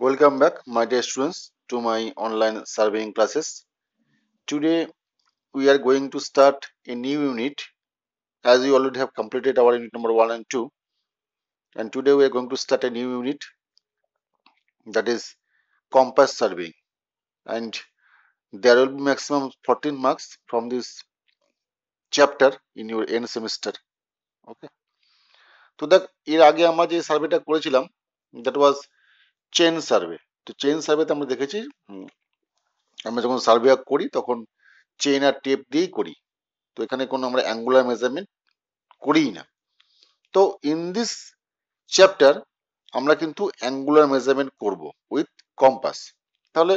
Welcome back, my dear students, to my online surveying classes. Today, we are going to start a new unit as we already have completed our unit number 1 and 2. And today, we are going to start a new unit that is compass surveying. And there will be maximum 14 marks from this chapter in your end semester. Okay. তো দেখ এর আগে আমরা যে সার্ভেটা করেছিলাম that was chain survey. তো chain সার্ভেতে আমরা দেখেছি আমরা যখন সার্ভে করি তখন চেন আর টেপ দিয়েই করি। তো এখানে কোনো আমরা অ্যাঙ্গুলার মেজারমেন্ট করিই না। তো ইন দিস চ্যাপ্টার আমরা কিন্তু অ্যাঙ্গুলার মেজারমেন্ট করব উইথ কম্পাস। তাহলে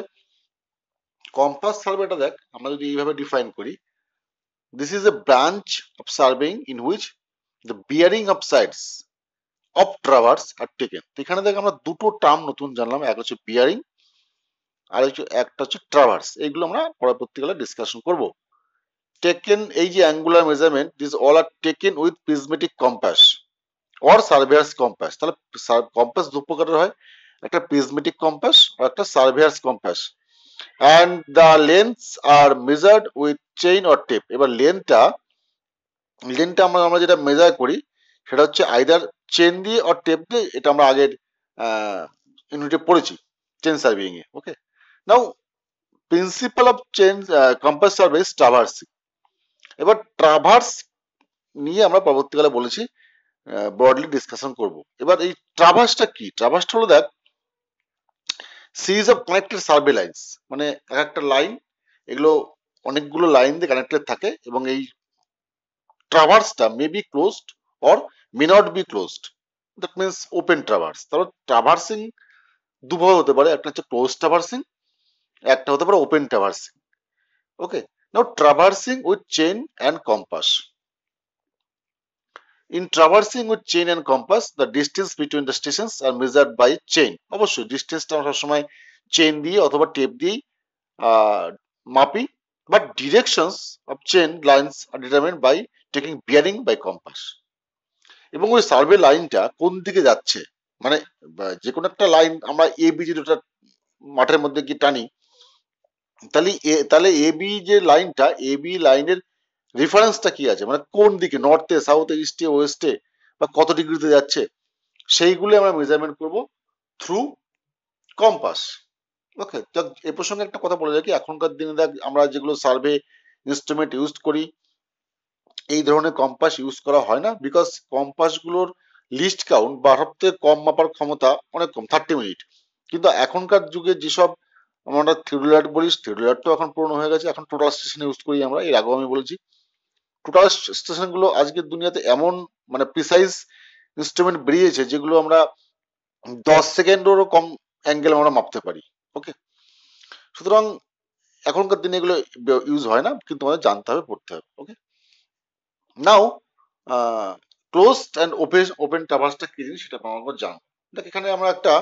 কম্পাস সার্ভেটা দেখ আমরা যদি এইভাবে ডিফাইন করি, this is a branch of surveying in which the bearing of sides of traverse are taken. এখানে দেখ আমরা দুটো টার্ম নতুন জানলাম, এক হচ্ছে বিয়ারিং আর একটা হচ্ছে ট্রাভার্স। এইগুলো আমরা পরবর্তীকালে ডিসকাশন করব। টেকেন এই যে angular measurement this all are taken with prismatic compass or surveyors compass. তাহলে কম্পাস দু প্রকারের হয়, একটা প্রিজমেটিক কম্পাস আর একটা surveyors compass. And the lengths are measured with chain or tape. এবার লেন্থটা আমরা যেটা মেজার করি সেটা হচ্ছে আইদার চেন দিয়ে অর টেপ দিয়ে। এটা আমরা আগের ইউনিটে পড়েছি চেন সার্ভিং এ। Okay, now principle of chain compass survey is traversing. এবার ট্রাভার্স নিয়ে আমরা পরবর্তীকালে বলেছি ব্রডলি ডিসকাশন করব। এবার এই ট্রাভার্সটা কি? ট্রাভার্সটা হলো দেখ series of connected survey lines, মানে এক একটা লাইন, এগুলো অনেকগুলো লাইন দিয়ে কানেক্টেড থাকে এবং এই ট্রাভার্সটা may be closed or may not be closed, that means open traverse. তাহলে ট্রাভার্সিং দুভাবে হতে পারে, একটা হচ্ছে ক্লোজ ট্রাভার্সিং, একটা হতে পারে open traversing. Okay, now traversing with chain and compass. In traversing with chain and compass, the distance between the stations are measured by chain. অবশ্যই ডিস্টেন্সটা আমরা সবসময় চেন দিয়ে অথবা টেপ দিয়েই মাপি, but directions of chain lines are determined by taking bearing by compass. এবং ওই সার্ভে লাইনটা কোন দিকে যাচ্ছে, মানে যে কোনো একটা লাইন আমরা এ বি যদি ওটা মাঠের মধ্যে গিয়ে টানি, তাহলে এ বি যে লাইনটা, এ বি লাইনের রেফারেন্সটা কি আছে, মানে কোন দিকে, নর্থে, সাউথে, ইস্টে, ওয়েস্টে, বা কত ডিগ্রিতে যাচ্ছে, সেইগুলো আমরা মেজারমেন্ট করব থ্রু কম্পাস। ওকে, এ প্রসঙ্গে একটা কথা বলে রাখি, এখনকার দিনে দেখ আমরা যেগুলো সার্ভে ইনস্ট্রুমেন্ট ইউজ করি এই ধরনের কম্পাস ইউজ করা হয় না, বিকজ কম্পাস গুলোর লিস্ট কাউন্ট বা সবথেকে কম মাপার ক্ষমতা অনেক কম, 30 মিনিট। কিন্তু এখনকার যুগে যেসব আমরা থিওডোলাইট বলি, থিওডোলাইট তো এখন পুরনো হয়ে গেছে, এখন টোটাল স্টেশন ইউজ করি আমরা। এর আগেও আমি বলেছি টোটাল স্টেশন গুলো আজকের দুনিয়াতে এমন মানে প্রিসাইজ ইনস্ট্রুমেন্ট বেরিয়েছে যেগুলো আমরা 10 সেকেন্ডেরও কম অ্যাঙ্গেল আমরা মাপতে পারি। ওকে, সুতরাং এখনকার দিনে এগুলো ইউজ হয় না, কিন্তু আমাদের জানতে হবে, পড়তে হবে। ওকে, নাও ক্লোজড অ্যান্ড ওপেন ট্রাভার্সটা কি জিনিস সেটা আমরা জানবো। দেখ এখানে আমরা একটা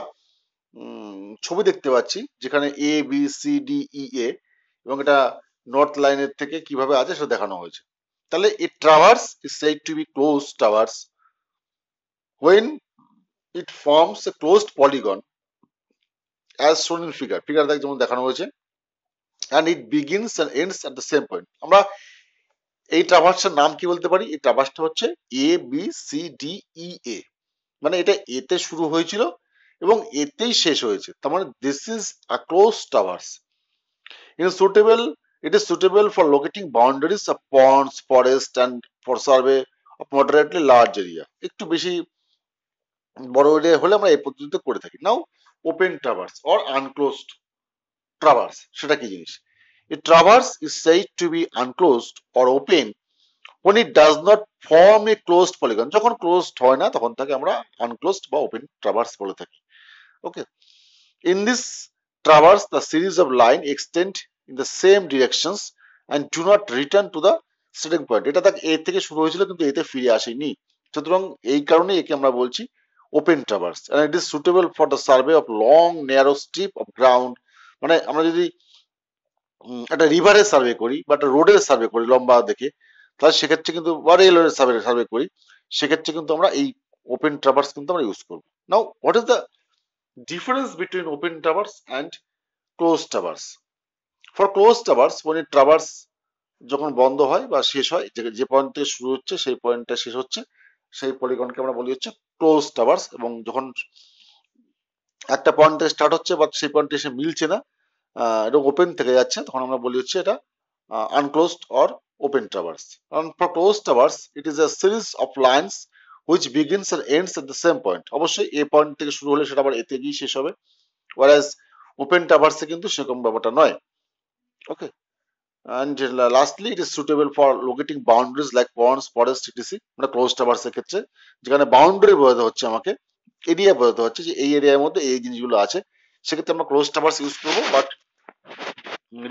ছবি দেখতে পাচ্ছি যেখানে A B C D E এ, এবং এটা নর্থ লাইনের থেকে কিভাবে আছে সেটা দেখানো হয়েছে। তাহলে a traverse is said to be close traverse when it forms a closed polygon as shown in figure দেখ যেমন দেখানো হয়েছে, and it begins and ends at the same point। আমরা এই ট্রাভার্সটার নাম কি বলতে পারি? এই ট্রাভার্সটা হচ্ছে A B C D E এ, মানে এটা এতে শুরু হয়েছিল এবং এতেই শেষ হয়েছে, তার মানে this is a close traverse. It is suitable for locating boundaries of ponds, forest and for survey of moderately large area। একটু বেশি বড় এরিয়া হলে আমরা এই পদ্ধতিতে করে থাকি। নাও ওপেন ট্রাভার্স অর আনক্লোজড ট্রাভার্স সেটা কি জিনিস? A traverse is said to be unclosed or open when it does not form a closed polygon। যখন ক্লোজড হয় না তখন তাকে আমরা আনক্লোজড বা ওপেন ট্রাভার্স বলে থাকি। ওকে, in this traverse the series of line extend in the same directions and do not return to the starting point। এটা দেখ এ থেকে শুরু হয়েছিল কিন্তু এতে ফিরে আসেনি, সুতরাং এই কারণে একে আমরা বলছি open traverse. and it is suitable for the survey of long narrow strip of ground। মানে আমরা যদি একটা রিভারের সার্ভে করি বা একটা রোডের সার্ভে করি লম্বা দেখে, তাহলে সেক্ষেত্রে কিন্তু বা রেলওয়ের সার্ভে করি, সেক্ষেত্রে কিন্তু আমরা এই ওপেন ট্রাভার্স কিন্তু আমরা ইউজ করবো। Now what is the Difference between open traverse and closed traverse. For closed traverse, when it traverse যখন বন্ধ হয় বা শেষ হয়, যে পয়েন্ট থেকে শুরু হচ্ছে সেই পয়েন্টটা শেষ হচ্ছে, সেই পলিগনকে আমরা বলি হচ্ছে ক্লোজ ট্রাভার্স। এবং যখন একটা পয়েন্ট থেকে স্টার্ট হচ্ছে বা সেই পয়েন্টে এসে মিলছে না, এটা ওপেন থেকে যাচ্ছে, তখন আমরা বলি হচ্ছে এটা আনক্লোজড অর ওপেন ট্রাভার্স। কারণ for close traverse it is a series of lines which begins and ends at the same point. অবশ্যই এ পয়েন্ট থেকে শুরু হলে সেটা আবার এতে গিয়ে শেষ হবে, ওয়ারাজ ওপেন ট্রাভার্সে কিন্তু সেরকম ব্যাপারটা নয়। ওকে, and lastly it is suitable for locating boundaries like ponds, forest, etc. মানে ক্লোজ ট্রাভার্স এর ক্ষেত্রে যেখানে বাউন্ডারি বোঝাতে হচ্ছে, আমাকে এরিয়া বোঝাতে হচ্ছে যে এই এরিয়ার মধ্যে এই জিনিসগুলো আছে, সেক্ষেত্রে আমরা ক্লোজ ট্রাভার্স ইউজ করবো। বাট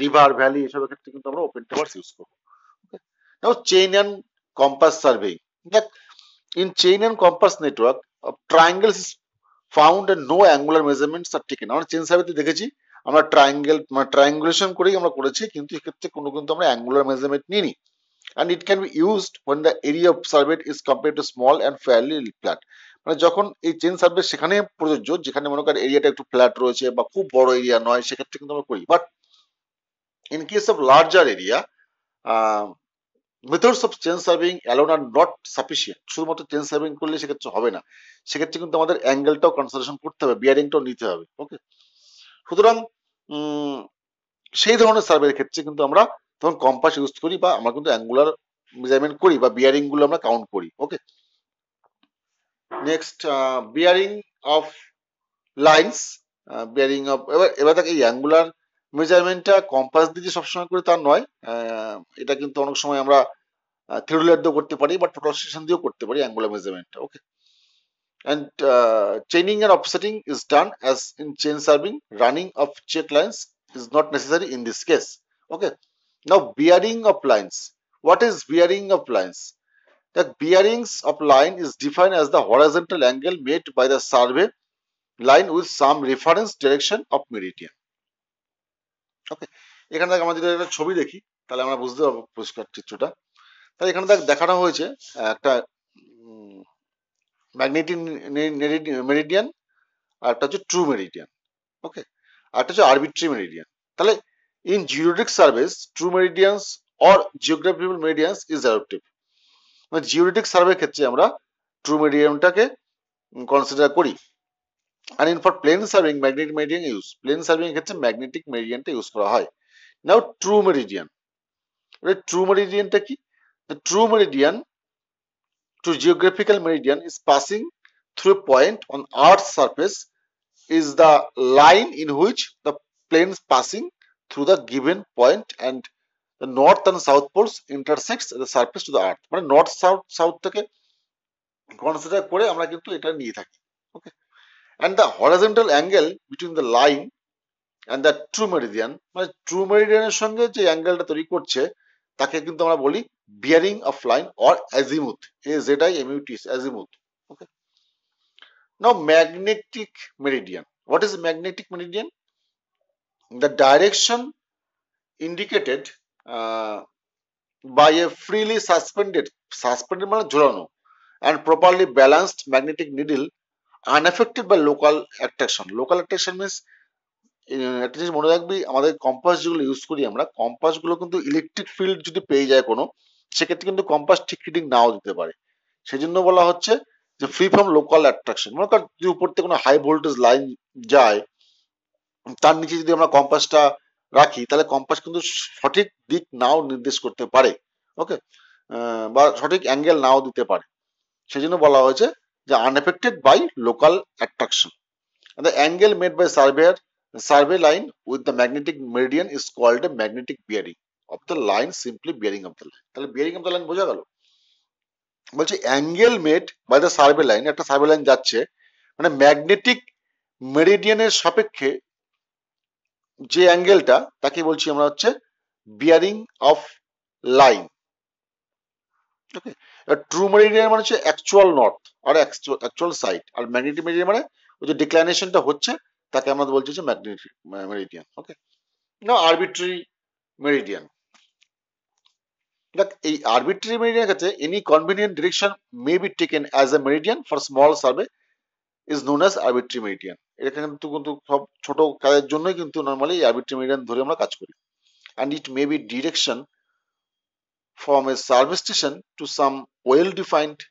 রিভার ভ্যালি এসবের ক্ষেত্রে কিন্তু আমরা ওপেন ট্রাভার্স ইউজ করবো। নাও চেইন অ্যান্ড কম্পাস সার্ভেইং। দেখ, in chain and compass network triangles is found and no angular measurements are taken। আমরা চেন সার্ভেতে দেখেছি আমরা ট্রায়াঙ্গেল মানে ট্রায়াঙ্গুলেশন করেই আমরা করেছি, কিন্তু এক্ষেত্রে কোনো কিন্তু আমরা অ্যাঙ্গুলার মেজারমেন্ট নিইনি। and it can be used when the area of survey is compared to small and fairly flat। মানে যখন এই চেন সার্ভে সেখানে প্রযোজ্য যেখানে মনে করেন এরিয়াটা একটু ফ্ল্যাট রয়েছে বা খুব বড় এরিয়া নয়, সেক্ষেত্রে কিন্তু আমরা করি। But in case of larger area, methods of chain serving alone are not sufficient. শুধুমাত্র চেন সার্ভিং করলে সেক্ষেত্রে হবে না, সেক্ষেত্রে কিন্তু আমাদের অ্যাঙ্গেলটাও কনসিডারেশন করতে হবে, বিয়ারিংটাও নিতে হবে। ওকে, সুতরাং সেই ধরনের সার্ভের ক্ষেত্রে কিন্তু আমরা তখন কম্পাস ইউজ করি বা আমরা কিন্তু অ্যাঙ্গুলার মেজারমেন্ট করি বা বিয়ারিং গুলো আমরা কাউন্ট করি। Okay, next bearing of lines. Bearing of, এবার দেখ এই অ্যাঙ্গুলার মেজারমেন্টটা কম্পাস দিয়ে সবসময় করে তা নয়, এটা কিন্তু অনেক সময় আমরা থিওরিলার দিয়েও করতে পারি বা টোটাল স্টেশন দিয়েও করতে পারি angular measurement. Okay, and chaining and offsetting is done as in chain serving. Running of check lines is not necessary in this case. Okay, now bearing of lines. What is bearing of lines? The bearings of line is defined as the horizontal angle made by the survey line with some reference direction of meridian. Okay, এখানে দেখ আমরা যদি একটা ছবি দেখি তাহলে আমরা বুঝতে পারবো পরিষ্কার চিত্রটা। তাহলে এখানে দেখানো হয়েছে একটা ম্যাগনেটিক মেরিডিয়ান, আর একটা হচ্ছে ট্রু মেরিডিয়ান। ওকে, আর একটা হচ্ছে আরবিট্রারি মেরিডিয়ান। তাহলে in geodetic surveys true meridians or geographical meridians is adaptive. মানে জিওডিক সার্ভের ক্ষেত্রে আমরা ট্রু মেরিডিয়ানটাকে কনসিডার করি। আর in for plane surveying magnetic meridian use. Plane surveying এর ক্ষেত্রে ম্যাগনেটিক মেরিডিয়ানটা ইউজ করা হয়। Now true meridian. ট্রু মেরিডিয়ানটা কি? The true meridian to geographical meridian is passing through a point on Earth's surface is the line in which the planes passing through the given point and the north and south poles intersects the surface to the earth। মানে north south থেকে consider করে আমরা কিন্তু এটা নিয়ে থাকি। ওকে, and the horizontal angle between the line and the true meridian, মানে true মেরিডিয়ানের সঙ্গে যে অ্যাঙ্গেলটা তৈরি করছে তাকে কিন্তু আমরা বলি bearing of line or azimuth, AZIMUT, azimuth. Okay, now magnetic meridian. What is magnetic meridian? The direction indicated by a freely suspended মানে ঝোলানো and properly balanced magnetic needle unaffected by local attraction। local attraction means একটা জিনিস মনে রাখবি, আমাদের compass যেগুলো use করি আমরা, কম্পাস গুলো কিন্তু ইলেকট্রিক ফিল্ড যদি পেয়ে যায় কোনো, সেক্ষেত্রে কিন্তু কম্পাস ঠিক রিডিং নাও দিতে পারে। সেই জন্য বলা হচ্ছে যে ফ্রি ফ্রম লোকাল অ্যাট্রাকশন। মনে কর যদি উপর থেকে কোনো হাই ভোল্টেজ লাইন যায়, তার নিচে যদি আমরা কম্পাসটা রাখি তাহলে কম্পাস কিন্তু সঠিক দিক নাও নির্দেশ করতে পারে। ওকে, বা সঠিক অ্যাঙ্গেল নাও দিতে পারে। সেই জন্য বলা হয়েছে যে unaffected by local attraction. the angle made by survey line with the magnetic meridian is called a magnetic bearing of the line, simply bearing of the line। তাহলে bearing of the line বোঝা গেল। বলছে angle made by the survey line, একটা survey line যাচ্ছে মানে magnetic মেরিডিয়ানের সাপেক্ষে যে অ্যাঙ্গেলটা তাকে বলছি আমরা হচ্ছে bearing of line. Okay, true meridian মানে হচ্ছে অ্যাকচুয়াল নর্থ আর অ্যাকচুয়াল সাইড, আর ম্যাগনেটিক মেরিডিয়ান মানে ওই যে ডিক্লাইনেশনটা হচ্ছে তাকে আমরা বলছি যে ম্যাগনেটিক মেরিডিয়ান। ওকে, না আরবিট্রারি মেরিডিয়ান। দেখ এই আরবিট্রারি মেরিডিয়ানের ক্ষেত্রে any convenient direction may be taken as a meridian for small survey is known as arbitrary meridian. এটা কিন্তু কিন্তু সব ছোট কাজের জন্যই কিন্তু নর্মালি আরবিট্রারি মেরিডিয়ান ধরে আমরা কাজ করি। And it may be direction from a service station to some well defined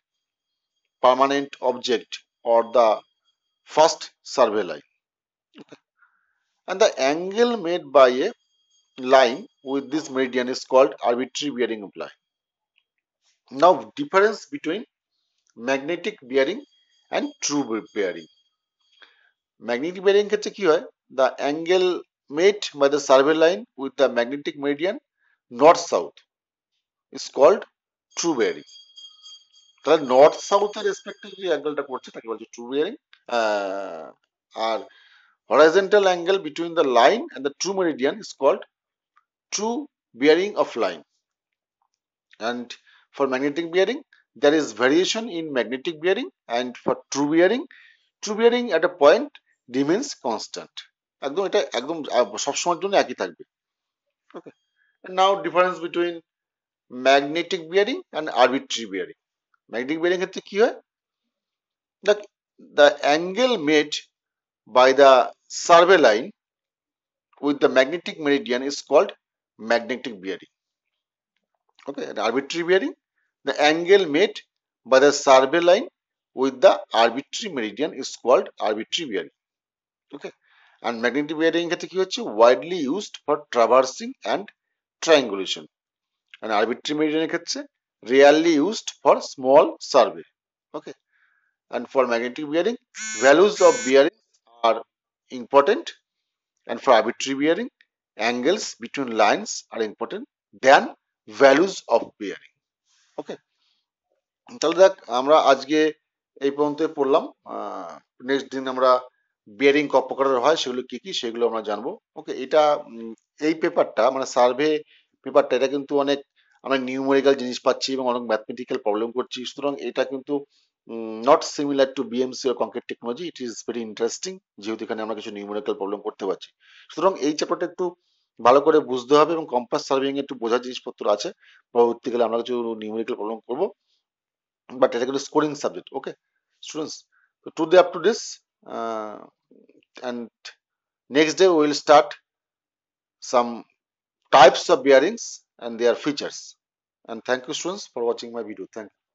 permanent object or the first survey line. And the angle made by a line with this meridian is called arbitrary bearing of line. Now, difference between magnetic bearing and true bearing. Magnetic bearing ক্ষেত্রে কি হয়? The angle made by the survey line with the magnetic meridian north south is called true bearing. তাহলে north সাউথের রেসপেক্টে যে অ্যাঙ্গেলটা করছে তাকে বলছে true bearing. R horizontal angle between the line and the true meridian is called true bearing of line. And for magnetic bearing there is variation in magnetic bearing, and for true bearing at a point remains constant. একদম এটা একদম সবসময়ের জন্য একই থাকবে। Okay, now difference between magnetic bearing and arbitrary bearing. Magnetic bearing ক্ষেত্রে কি হয়? The angle made by the survey line with the magnetic meridian is called magnetic bearing. Okay, and arbitrary bearing, the angle made by the survey line with the arbitrary meridian is called arbitrary bearing. Okay, and magnetic bearing ক্ষেত্রে কি হচ্ছে? Widely used for traversing and triangulation, and arbitrary meridian ক্ষেত্রে rarely used for small survey. Okay, and for magnetic bearing values of bearing are important, and for arbitrary bearing angles between lines are important than values of bearing. ওকে, তাহলে দেখ আমরা আজকে এই পর্যন্ত পড়লাম। Next দিন আমরা বিয়ারিং ক প্রকারের হয় সেগুলো কি কি সেগুলো আমরা জানবো। ওকে, এটা এই পেপারটা মানে সার্ভে পেপারটা এটা কিন্তু অনেক আমরা নিউমেরিক্যাল জিনিস পাচ্ছি এবং অনেক ম্যাথমেটিক্যাল প্রবলেম করছি, সুতরাং এটা কিন্তু নট সিমিলার টু বিএমসি ও concrete technology. It is very interesting, যেহেতু এখানে আমরা কিছু নিউমেরিক্যাল প্রবলেম করতে পারছি। সুতরাং এই চ্যাপ্টারটা একটু ভালো করে বুঝতে হবে এবং কম্পাস সার্ভিং একটু বোঝার জিনিসপত্র আছে। পরবর্তীকালে আমরা কিছু নিউমেরিক্যাল প্রবলেম করবো, but এটা কিন্তু scoring subject. Okay students, so to the up to this, and next day we will start some types of bearings and their features. And thank you students for watching my video. Thank you.